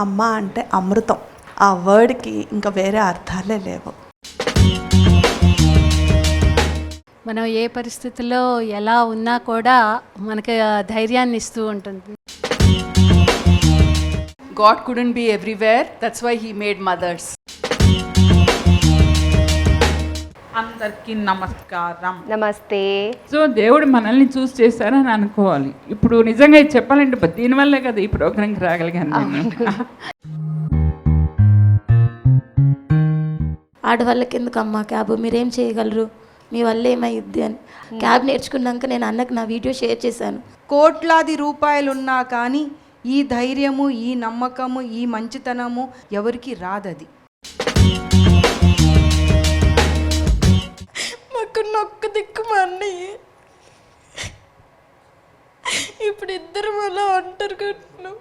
అమ్మ అంటే అమృతం. ఆ వర్డ్కి ఇంకా వేరే అర్థాలే లేవు. మనం ఏ పరిస్థితుల్లో ఎలా ఉన్నా కూడా మనకి ధైర్యాన్ని ఇస్తూ ఉంటుంది. God couldn't be everywhere, that's why he made mothers. అందరికీ నమస్కారం. నమస్తే. సో దేవుడు మనల్ని చూస్ చేశారని అనుకోవాలి. ఇప్పుడు నిజంగా ఇది చెప్పాలంటే దీనివల్లే కదా ఈ ప్రోగ్రాంకి రాగలిగాను నేను. ఆడవాళ్ళకి ఎందుకమ్మా క్యాబ్, మీరేం చేయగలరు, మీ వల్ల ఏమైద్ది అని క్యాబ్ నేర్చుకున్నాక నేను అన్నకు నా వీడియో షేర్ చేశాను. కోట్లాది రూపాయలున్నా కానీ ఈ ధైర్యము, ఈ నమ్మకము, ఈ మంచితనము ఎవరికి రాదది. మాకు నొక్క దిక్కు మా అన్నయ్య, ఇప్పుడు ఇద్దరు అలా ఒంటరి కట్టినాం.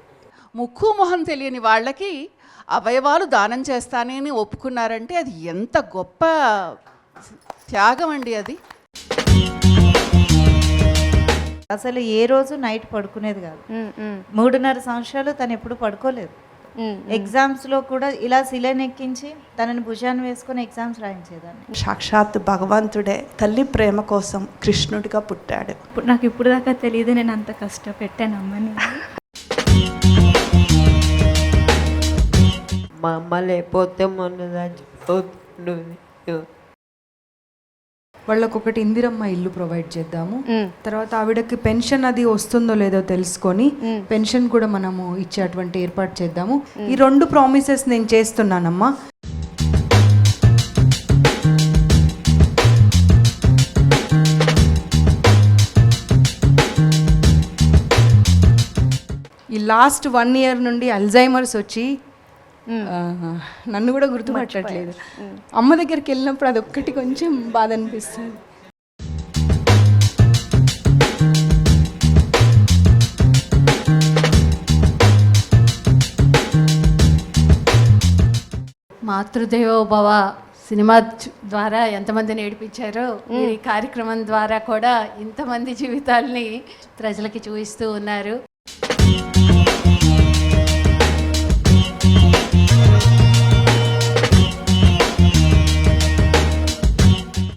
ముక్కు మొహం తెలియని వాళ్ళకి అవయవాలు దానం చేస్తానని ఒప్పుకున్నారంటే అది ఎంత గొప్ప త్యాగం అండి అది. అసలు ఏ రోజు నైట్ పడుకునేది కాదు. 3.5 సంవత్సరాలు తను ఎప్పుడు పడుకోలేదు. ఎగ్జామ్స్లో కూడా ఇలా శిలని ఎక్కించి తనని భుజాన్ని వేసుకొని ఎగ్జామ్స్ రాయించేదాన్ని. సాక్షాత్ భగవంతుడే తల్లి ప్రేమ కోసం కృష్ణుడిగా పుట్టాడు. నాకు ఇప్పుడు దాకా తెలియదు నేను అంత కష్టపెట్టాను అమ్మని. మా అమ్మ లేకపోతే మొన్న చచ్చిపోతుంది. వాళ్ళకొకటి ఇందిరమ్మ ఇల్లు ప్రొవైడ్ చేద్దాము. తర్వాత ఆవిడకి పెన్షన్ అది వస్తుందో లేదో తెలుసుకొని పెన్షన్ కూడా మనము ఇచ్చే అటువంటి ఏర్పాటు చేద్దాము. ఈ 2 ప్రామిసెస్ నేను చేస్తున్నానమ్మా. ఈ లాస్ట్ 1 ఇయర్ నుండి అల్జైమర్స్ వచ్చి నన్ను కూడా గుర్తుపట్టట్లేదు. అమ్మ దగ్గరికి వెళ్ళినప్పుడు అదొక్కటి కొంచెం బాధ అనిపిస్తుంది. మాతృదేవో భవ సినిమా ద్వారా ఎంతమందిని ఏడిపించారో మీరు ఈ కార్యక్రమం ద్వారా కూడా ఇంతమంది జీవితాల్ని ప్రజలకి చూపిస్తూ ఉన్నారు.